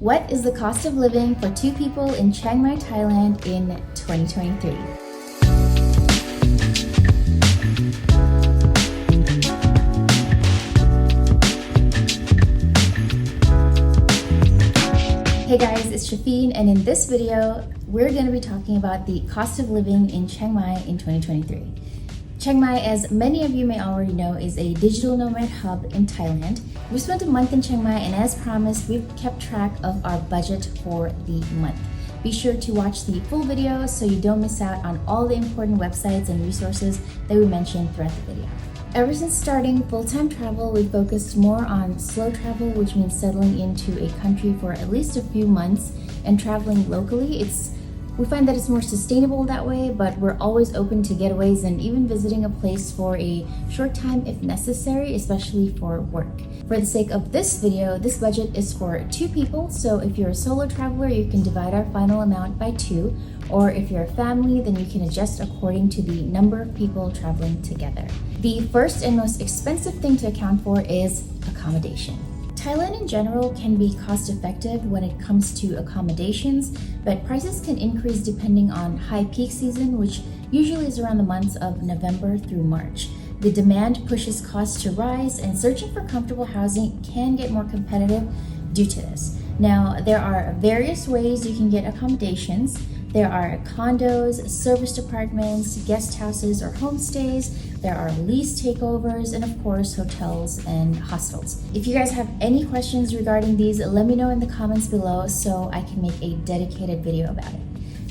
What is the cost of living for two people in Chiang Mai, Thailand in 2023? Hey guys, it's Shafeen, and in this video, we're going to be talking about the cost of living in Chiang Mai in 2023. Chiang Mai, as many of you may already know, is a digital nomad hub in Thailand. We spent a month in Chiang Mai, and as promised, we've kept track of our budget for the month. Be sure to watch the full video so you don't miss out on all the important websites and resources that we mentioned throughout the video. Ever since starting full-time travel, we've focused more on slow travel, which means settling into a country for at least a few months and traveling locally. We find that it's more sustainable that way, but we're always open to getaways and even visiting a place for a short time if necessary, especially for work. For the sake of this video, this budget is for two people, so if you're a solo traveler, you can divide our final amount by 2, or if you're a family, then you can adjust according to the number of people traveling together. The first and most expensive thing to account for is accommodation. Thailand in general can be cost-effective when it comes to accommodations, but prices can increase depending on high peak season, which usually is around the months of November through March. The demand pushes costs to rise, and searching for comfortable housing can get more competitive due to this. Now, there are various ways you can get accommodations. There are condos, service apartments, guest houses or homestays. There are lease takeovers, and of course, hotels and hostels. If you guys have any questions regarding these, let me know in the comments below so I can make a dedicated video about it.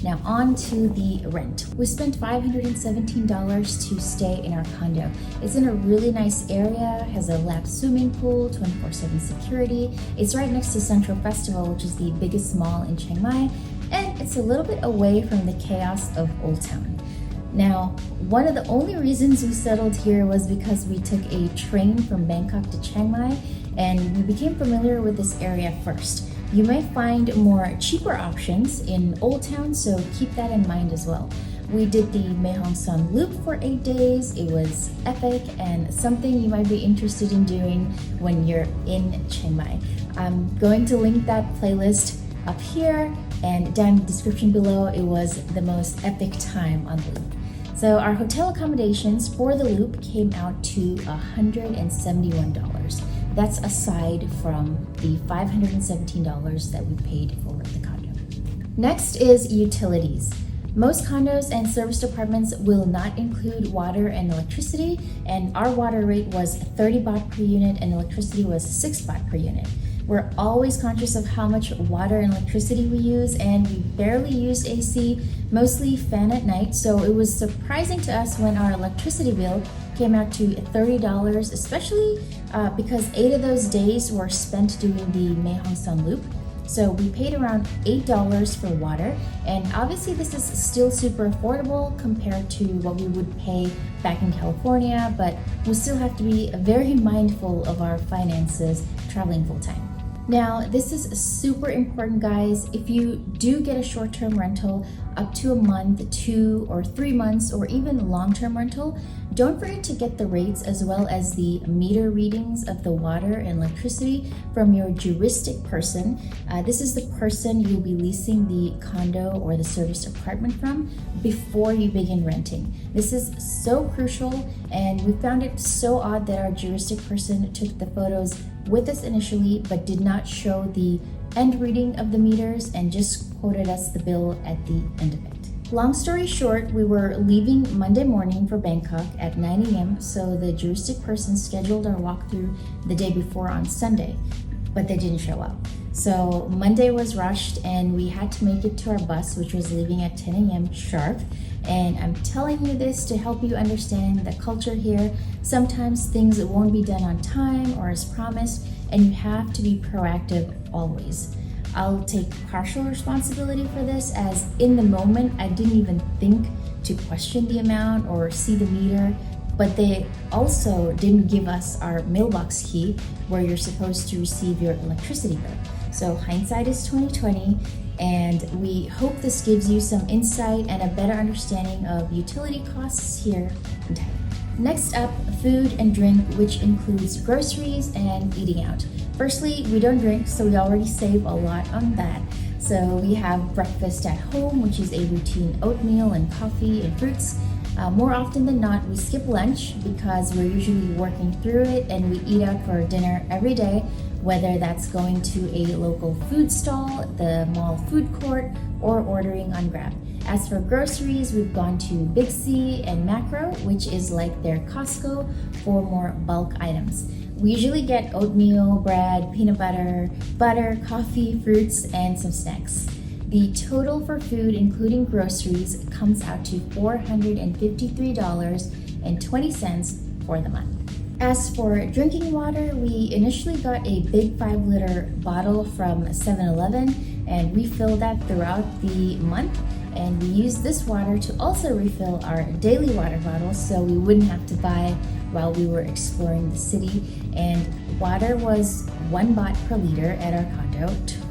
Now on to the rent. We spent $517 to stay in our condo. It's in a really nice area, has a lap swimming pool, 24/7 security. It's right next to Central Festival, which is the biggest mall in Chiang Mai, and it's a little bit away from the chaos of Old Town. Now, one of the only reasons we settled here was because we took a train from Bangkok to Chiang Mai, and we became familiar with this area first. You may find more cheaper options in Old Town, so keep that in mind as well. We did the Mae Hong Son Loop for 8 days. It was epic and something you might be interested in doing when you're in Chiang Mai. I'm going to link that playlist up here and down in the description below. It was the most epic time on the loop. So our hotel accommodations for the loop came out to $171. That's aside from the $517 that we paid for the condo. Next is utilities. Most condos and serviced apartments will not include water and electricity, and our water rate was 30 baht per unit and electricity was 6 baht per unit. We're always conscious of how much water and electricity we use, and we barely use AC, mostly fan at night, so it was surprising to us when our electricity bill came out to $30, especially because 8 of those days were spent doing the Mae Hong Son Loop. So we paid around $8 for water, and obviously this is still super affordable compared to what we would pay back in California, but we still have to be very mindful of our finances traveling full-time. Now, this is super important, guys. If you do get a short-term rental up to a month, 2 or 3 months, or even long-term rental, don't forget to get the rates as well as the meter readings of the water and electricity from your juristic person. This is the person you'll be leasing the condo or the serviced apartment from before you begin renting. This is so crucial, and we found it so odd that our juristic person took the photos with us initially but did not show the end reading of the meters and just quoted us the bill at the end of it. Long story short, we were leaving Monday morning for Bangkok at 9 a.m. so the juristic person scheduled our walkthrough the day before on Sunday, but they didn't show up. So Monday was rushed and we had to make it to our bus, which was leaving at 10 a.m. sharp. And I'm telling you this to help you understand the culture here. Sometimes things won't be done on time or as promised, and you have to be proactive always. I'll take partial responsibility for this, as in the moment I didn't even think to question the amount or see the meter, but they also didn't give us our mailbox key where you're supposed to receive your electricity bill. So hindsight is 2020, and we hope this gives you some insight and a better understanding of utility costs here in Thailand. Next up, food and drink, which includes groceries and eating out. Firstly, we don't drink, so we already save a lot on that. So we have breakfast at home, which is a routine oatmeal and coffee and fruits. More often than not, we skip lunch because we're usually working through it, and we eat out for dinner every day, whether that's going to a local food stall, the mall food court, or ordering on Grab. As for groceries, we've gone to Big C and Macro, which is like their Costco, for more bulk items. We usually get oatmeal, bread, peanut butter, coffee, fruits, and some snacks. The total for food, including groceries, comes out to $453.20 for the month. As for drinking water, we initially got a big 5-liter bottle from 7-Eleven and refilled that throughout the month. And we used this water to also refill our daily water bottles so we wouldn't have to buy while we were exploring the city. And water was 1 baht per liter at our condo.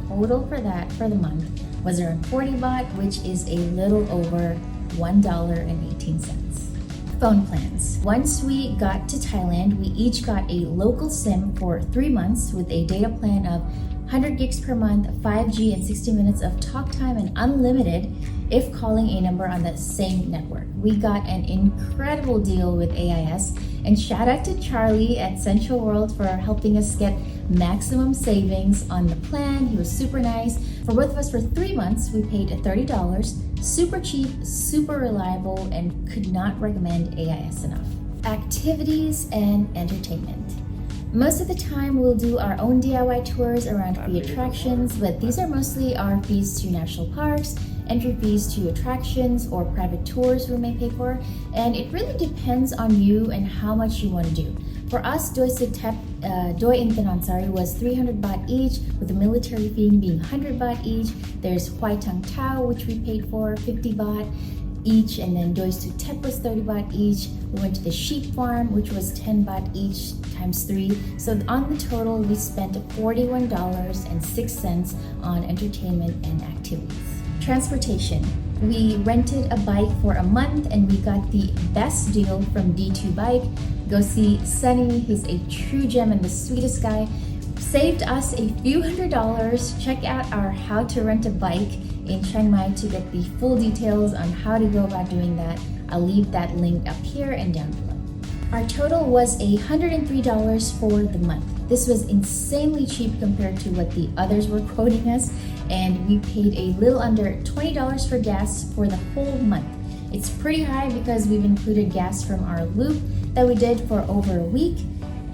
Total for that for the month was around 40 baht, which is a little over $1.18. Phone plans. Once we got to Thailand, we each got a local SIM for 3 months with a data plan of 100 gigs per month, 5G and 60 minutes of talk time, and unlimited if calling a number on the same network. We got an incredible deal with AIS, and shout out to Charlie at Central World for helping us get maximum savings on the plan. He was super nice. For both of us, for 3 months, we paid $30. Super cheap, super reliable, and could not recommend AIS enough. Activities and entertainment. Most of the time, we'll do our own DIY tours around free attractions, but these are mostly our fees to national parks, entry fees to attractions, or private tours we may pay for, and it really depends on you and how much you want to do. For us, Doi Intanon was 300 baht each, with the military fee being 100 baht each. There's Huai Tang Tao, which we paid for 50 baht each, and then Doi Tep was 30 baht each. We went to the sheep farm, which was 10 baht each times 3. So on the total, we spent $41.06 on entertainment and activities. Transportation. We rented a bike for a month and we got the best deal from D2 Bike. Go see Sunny, he's a true gem and the sweetest guy. Saved us a few $100s. Check out our how to rent a bike in Chiang Mai to get the full details on how to go about doing that. I'll leave that link up here and down below. Our total was $103 for the month. This was insanely cheap compared to what the others were quoting us, and we paid a little under $20 for gas for the whole month. It's pretty high because we've included gas from our loop that we did for over a week.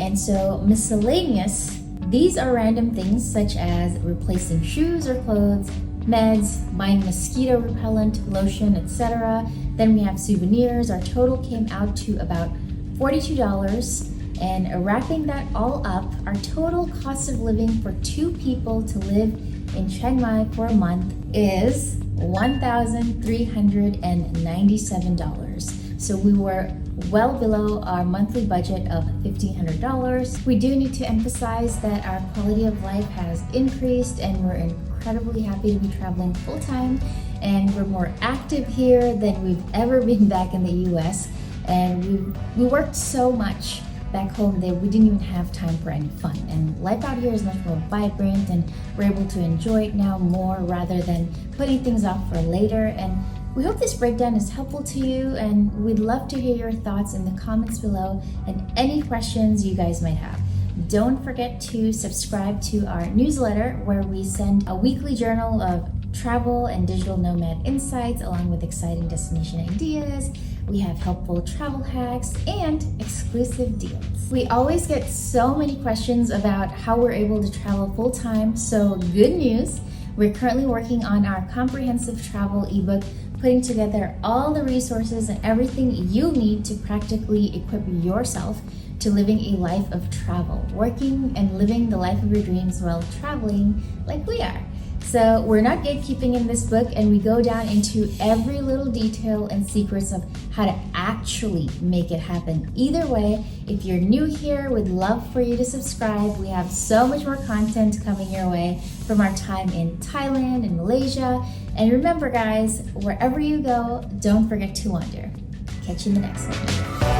And so miscellaneous, these are random things such as replacing shoes or clothes, meds, buying mosquito repellent, lotion, etc. Then we have souvenirs. Our total came out to about $42. And wrapping that all up, our total cost of living for 2 people to live in Chiang Mai for a month is $1,397. So we were well below our monthly budget of $1,500. We do need to emphasize that our quality of life has increased and we're incredibly happy to be traveling full-time, and we're more active here than we've ever been back in the US. And we worked so much back home that we didn't even have time for any fun. And life out here is much more vibrant and we're able to enjoy it now more rather than putting things off for later. And we hope this breakdown is helpful to you, and we'd love to hear your thoughts in the comments below and any questions you guys might have. Don't forget to subscribe to our newsletter where we send a weekly journal of travel and digital nomad insights along with exciting destination ideas. We have helpful travel hacks and exclusive deals. We always get so many questions about how we're able to travel full-time, so good news. We're currently working on our comprehensive travel ebook, putting together all the resources and everything you'll need to practically equip yourself to living a life of travel, working and living the life of your dreams while traveling like we are. So we're not gatekeeping in this book, and we go down into every little detail and secrets of how to actually make it happen. Either way, if you're new here, we'd love for you to subscribe. We have so much more content coming your way from our time in Thailand and Malaysia. And remember guys, wherever you go, don't forget to wander. Catch you in the next one.